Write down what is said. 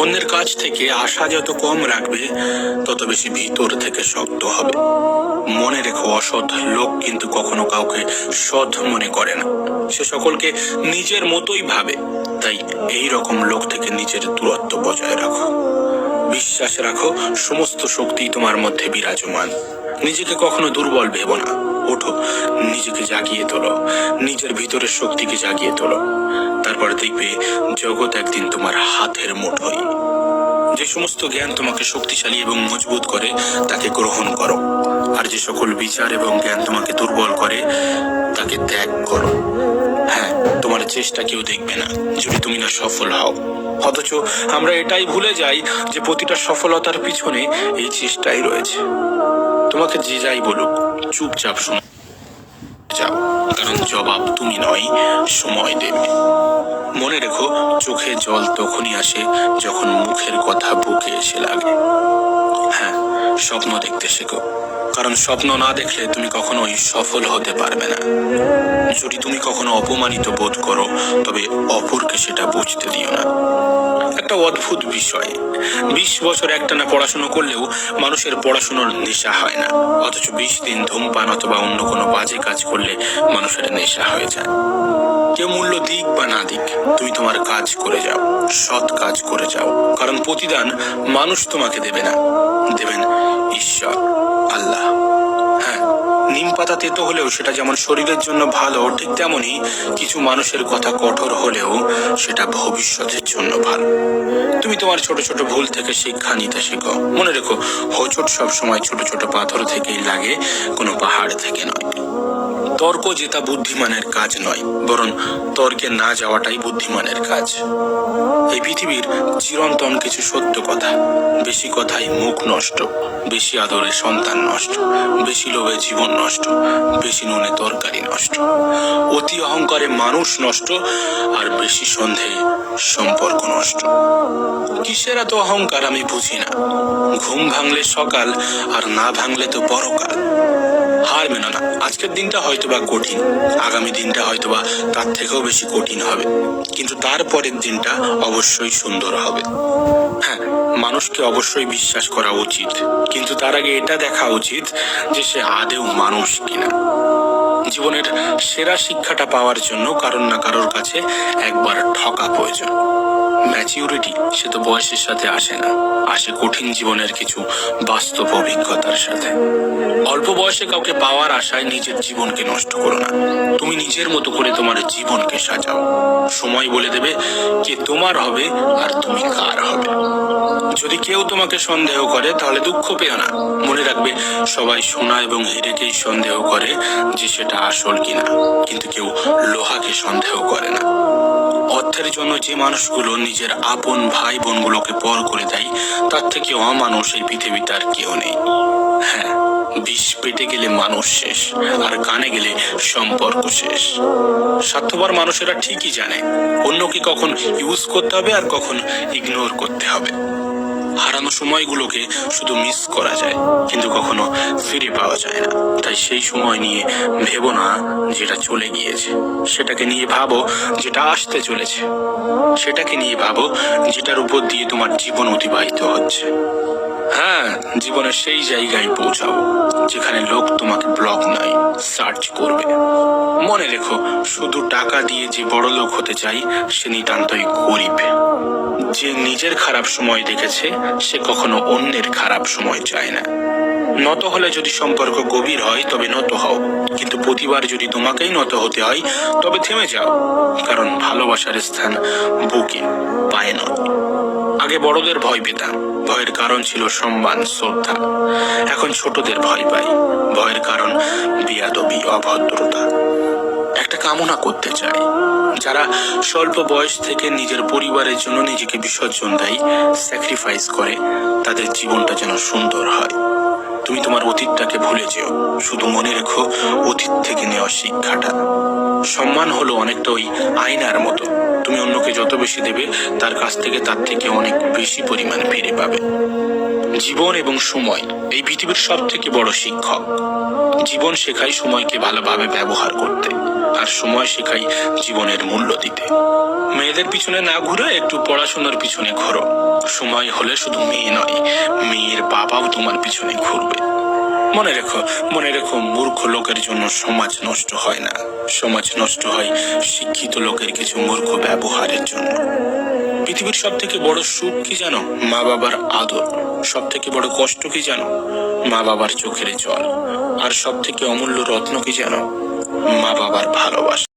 অন্যের কাছ থেকে আশা যত কম রাখবে তত বেশি ভিতর থেকে শক্ত হবে। মনে রেখো, অসৎ লোক কিন্তু কখনো কাউকে সৎ মনে করে না, সে সকলকে নিজের মতোই ভাবে। তাই এই রকম লোক থেকে নিজের দূরত্ব বজায় রাখো। বিশ্বাস রাখো, সমস্ত শক্তি তোমার মধ্যে বিরাজমান। নিজেকে কখনো দুর্বল ভেবো না। ওঠো, নিজেকে জাগিয়ে তোলো, নিজের ভিতরের শক্তিকে জাগিয়ে তোলো। তারপর দেখবে জগৎ একদিন তোমার হাতের মুঠোয়। যে সমস্ত জ্ঞান তোমাকে শক্তিশালী এবং মজবুত করে তাকে গ্রহণ করো, আর যে সকল বিচার এবং জ্ঞান তোমাকে দুর্বল করে তাকে ত্যাগ করো। হ্যাঁ, তোমার চেষ্টা কেউ দেখবে না যদি তুমি না সফল হও। অথচ আমরা এটাই ভুলে যাই যে প্রতিটা সফলতার পিছনে এই চেষ্টাই রয়েছে। তোমাকে যে যাই বলুক, চুপচাপ শুনে যাও, কারণ জবাব তুমি নয়, সময় দেবে। মনে রেখো, চোখে জল তখনই আসে যখন মুখের কথা বুকে এসে লাগে। হ্যাঁ, স্বপ্ন দেখতে শেখো, কারণ স্বপ্ন না দেখলে তুমি কখনোই সফল হতে পারবে না। যদি তুমি কখনো অপমানিত বোধ করো, তবে অপরকে সেটা বুঝতে দিও না। একটা অদ্ভুত বিষয়, 20 বছর একটানা পড়াশোনা করলেও মানুষের পড়াশোনার নেশা হয় না, অথচ 20 দিন ধূমপান অথবা অন্য কোনো বাজে কাজ করলে মানুষের নেশা হয়ে যায়। কেউ মূল্য দিক বা না দিক, তুমি তোমার কাজ করে যাও, সৎ কাজ করে যাও, কারণ প্রতিদান মানুষ তোমাকে দেবে না, দেবেন ঈশ্বর, আল্লাহ। হ্যাঁ, নিম পাতা তেতো হলেও সেটা যেমন শরীরের জন্য ভালো, ঠিক তেমনই কিছু মানুষের কথা কঠোর হলেও সেটা ভবিষ্যতের জন্য ভালো। তুমি তোমার ছোট ছোট ভুল থেকে শিক্ষা নিতে শেখো। মনে রেখো, হোঁচট সব সময় ছোট ছোট পাথর থেকেই লাগে, কোনো পাহাড় থেকে নয়। তর্ক জেতা বুদ্ধিমানের কাজ নয়, বরং তর্কে না যাওয়াটাই বুদ্ধিমানের কাজ। এই পৃথিবীর চিরন্তন কিছু সত্য কথা, বেশি কথায় মুখ নষ্ট, বেশি আদরে সন্তান নষ্ট, বেশি লোভে জীবন নষ্ট, বেশি নুনে তরকারি নষ্ট, অতি অহংকারে মানুষ নষ্ট, আর বেশি সন্দেহে সম্পর্ক নষ্ট। কিসের এত অহংকার আমি বুঝি না। ঘুম ভাঙলে সকাল, আর না ভাঙলে তো পরকাল। হার মেনো না। আজকের দিনটা হয়তোবা কঠিন, আগামী দিনটা হয়তোবা তার থেকেও বেশি কঠিন হবে, কিন্তু তারপরের দিনটা অবশ্যই সুন্দর হবে। হ্যাঁ, মানুষকে অবশ্যই বিশ্বাস করা উচিত, কিন্তু তার আগে এটা দেখা উচিত যে সে আদেও মানুষ কিনা। জীবনের সেরা শিক্ষাটা পাওয়ার জন্য কারোর না কারোর কাছে একবার ঠকা প্রয়োজন। ম্যাচিউরিটি সে তো বয়সের সাথে আসে না, আসে কঠিন জীবনের কিছু বাস্তব অভিজ্ঞতার সাথে। অল্প বয়সে কাউকে পাওয়ার আশায় নিজের জীবনকে নষ্ট করো না। তুমি নিজের মতো করে তোমার জীবনকে সাজাও। সময় বলে দেবে কে তোমার হবে আর তুমি কার হবে। যদি কেউ তোমাকে সন্দেহ করে তাহলে দুঃখ পেও না। মনে রাখবে, সবাই সোনা এবং হীরেকেই সন্দেহ করে যে সেটা আসল কিনা, কিন্তু কেউ লোহাকে সন্দেহ করে না। অর্থের জন্য যে মানুষগুলো নিজের আপন ভাই বোনগুলোকে পর করে দেয়, তার থেকে অমানুষ এই পৃথিবীতে আর কেউ নেই। হ্যাঁ, বিষ পেটে গেলে মানুষ শেষ, আর কানে গেলে সম্পর্ক শেষ। স্বার্থপর মানুষেরা ঠিকই জানে অন্যকে কখন ইউজ করতে হবে আর কখন ইগনোর করতে হবে। হারানো সময়গুলোকে শুধু মিস করা যায়, কিন্তু কখনো ফিরে পাওয়া যায় না। তাই সেই সময় নিয়ে ভেবো না যেটা চলে গিয়েছে, সেটাকে নিয়ে ভাবো যেটা আসতে চলেছে। সেটাকে নিয়ে ভাবো যেটার উপর দিয়ে তোমার জীবন অতিবাহিত হচ্ছে। হ্যাঁ, জীবনের সেই জায়গায় পৌঁছাও যেখানে লোক তোমাকে ব্লক নয়, সার্চ করবে। মনে রেখো, শুধু টাকা দিয়ে যে বড় লোক হতে চাই সে নিতান্তই গরিব। যে নিজের খারাপ সময় দেখেছে সে কখনো অন্যের খারাপ সময় চায় না। নত হলে যদি সম্পর্ক গভীর হয় তবে নত হও, কিন্তু প্রতিবার যদি তোমাকেই নত হতে হয় তবে থেমে যাও, কারণ ভালোবাসার স্থান বুকে, পায়ে নয়। আগে বড়দের ভয় পেতাম, ভয়ের কারণ ছিল সম্মান, শ্রদ্ধা। এখন ছোটদের ভয় পাই, ভয়ের কারণ বেয়াদবি, অভদ্রতা। একটা কামনা করতে চাই, যারা স্বল্প বয়স থেকে নিজের পরিবারের জন্য নিজেকে বিসর্জন দেয়, স্যাক্রিফাইস করে, তাদের জীবনটা যেন সুন্দর হয়। তুমি তোমার অতীতটাকে ভুলে যেও, শুধু মনে রেখো অতীত থেকে নেওয়া শিক্ষাটা। সম্মান হলো অনেকটা ওই আয়নার মতো, তুমি অন্যকে যত বেশি দেবে তার কাছ থেকে তার থেকে অনেক বেশি পরিমাণে ফিরে পাবে। জীবন এবং সময় এই পৃথিবীর সব থেকে বড় শিক্ষক। জীবন শেখায় সময়কে ভালোভাবে ব্যবহার করতে, আর সময় শেখায় জীবনের মূল্য দিতে। মেয়েদের পিছনে না ঘুরে একটু পড়াশোনার পিছনে ঘোরো। সময় হলে শুধু মেয়ে নয়, মেয়ের বাবাও তোমার পিছনে ঘুরবে। মনে রেখো মূর্খ লোকের জন্য সমাজ নষ্ট হয় না, সমাজ নষ্ট হয় শিক্ষিত লোকের কিছু মূর্খ ব্যবহারের জন্য। পৃথিবীর সব থেকে বড় সুখ কি জানো? মা বাবার আদর। সব থেকে বড় কষ্ট কি জানো? মা বাবার চোখের জল। আর সব থেকে অমূল্য রত্ন কি জানো? মা বাবার ভালোবাসা।